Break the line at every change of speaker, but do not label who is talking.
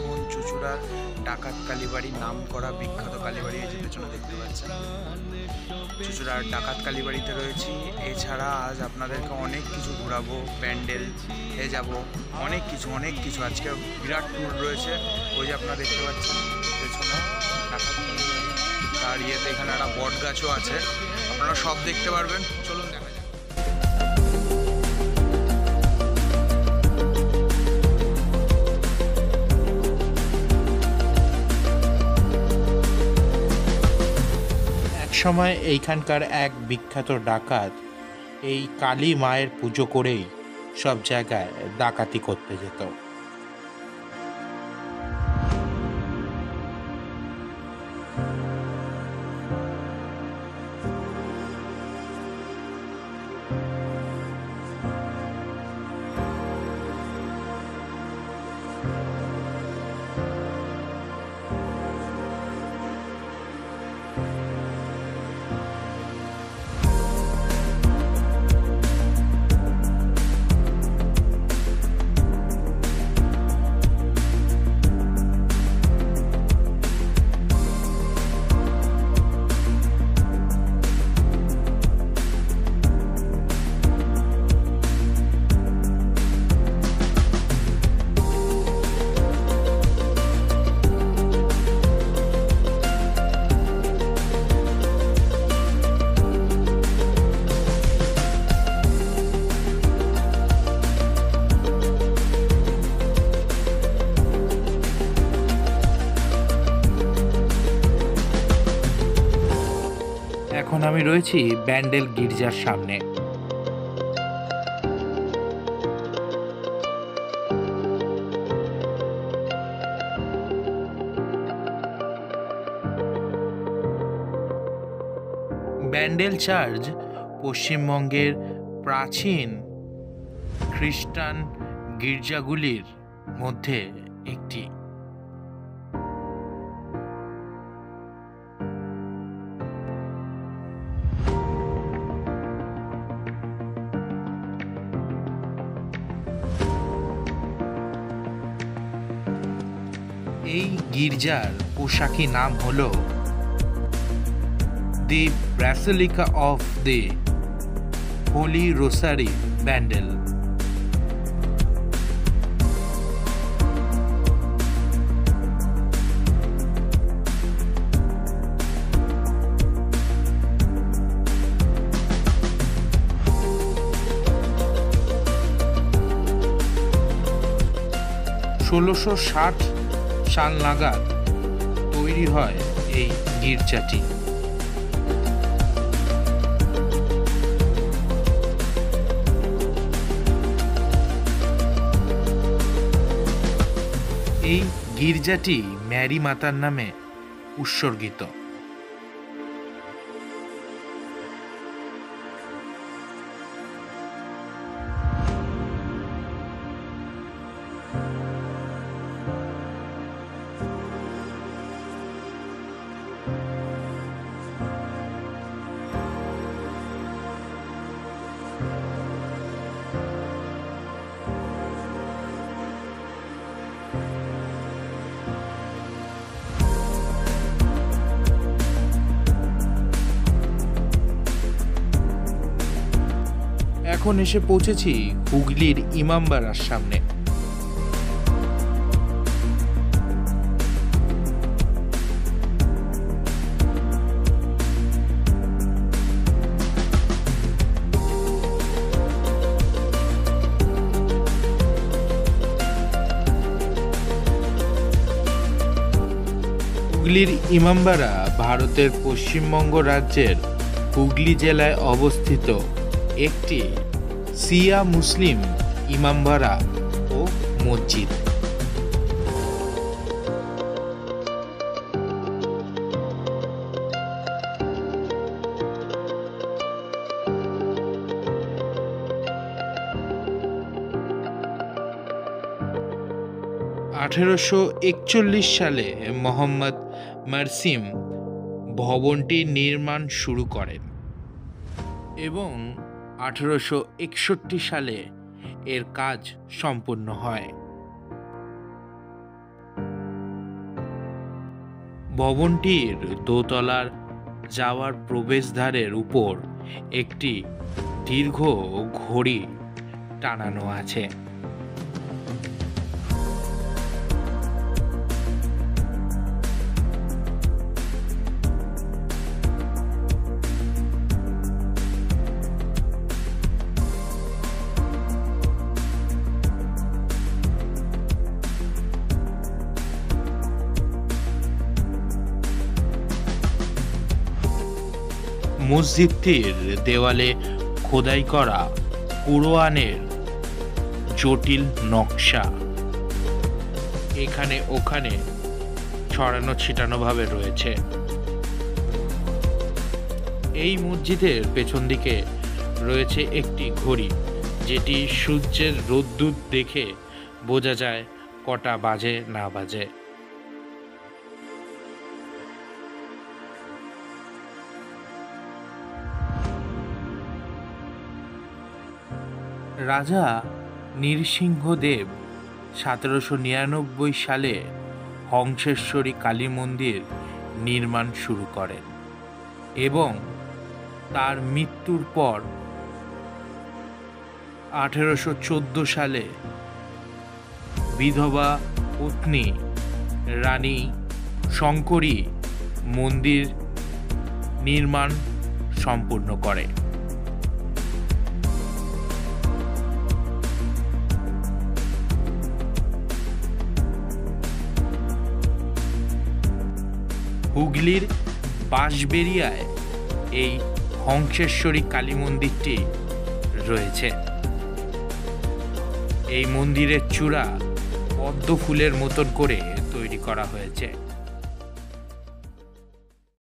এখন চুঁচুড়ার ডাকাত কালীবাড়ি নাম করা বিখ্যাত কালীবাড়ি এই যে পেছনে দেখতে পাচ্ছেন। চুঁচুড়ার ডাকাত কালীবাড়িতে রয়েছি। এছাড়া আজ আপনাদেরকে অনেক কিছু ঘোরাবো, প্যান্ডেল এ যাব, অনেক কিছু আজকে বিরাট ট্যুর রয়েছে। ওই যে আপনারা দেখতে পাচ্ছেন পেছনে ডাকাত কালীবাড়ি, তার ইয়েতে এখানে একটা বট গাছও আছে, আপনারা সব দেখতে পারবেন। চলুন দেখা যাক।
সময় এইখানকার এক বিখ্যাত ডাকাত এই কালী মায়ের পুজো করেই সব জায়গায় ডাকাতি করতে যেত। এখন আমি রয়েছি ব্যান্ডেল গির্জার সামনে। ব্যান্ডেল চার্চ পশ্চিমবঙ্গের প্রাচীন খ্রিস্টান গির্জাগুলির মধ্যে একটি। এই গির্জার পোশাকি নাম হল the basilica of the holy rosary Bandel. ষোলোশো সাল নাগাদ তৈরি হয় এই গির্জাটি। এই গির্জাটি ম্যারি মাতার নামে উৎসর্গিত। এখন এসে পৌঁছেছি হুগলির ইমামবাড়ার সামনে। হুগলির ইমামবাড়া ভারতের পশ্চিমবঙ্গ রাজ্যের হুগলি জেলায় অবস্থিত একটি শিয়া মুসলিম ইমামবাড়া ও মসজিদ। সালে মোহাম্মদ মারসিম ভবনটি নির্মাণ শুরু করেন এবং 1861 সালে এর কাজ সম্পূর্ণ হয়। ভবনটির দোতলার যাওয়ার প্রবেশদ্বারের উপর একটি দীর্ঘ ঘড়ি টানানো আছে। মসজিদটির দেওয়ালে খোদাই করা কুরআনের জটিল নকশা এখানে ওখানে ছড়ানো ছিটানো ভাবে রয়েছে। এই মসজিদের পেছন দিকে রয়েছে একটি ঘড়ি, যেটি সূর্যের রোদ্দুর দেখে বোঝা যায় কটা বাজে না বাজে। রাজা নৃসিংহদেব 1799 সালে হংসেশ্বরী কালী মন্দির নির্মাণ শুরু করেন এবং তার মৃত্যুর পর 1814 সালে বিধবা পত্নী রানী শঙ্করী মন্দির নির্মাণ সম্পূর্ণ করে। হুগলির বাঁশবেড়িয়ায় এই হংসেশ্বরী কালী মন্দিরটি রয়েছে। এই মন্দিরের চূড়া পদ্ম ফুলের মতন করে তৈরি করা হয়েছে।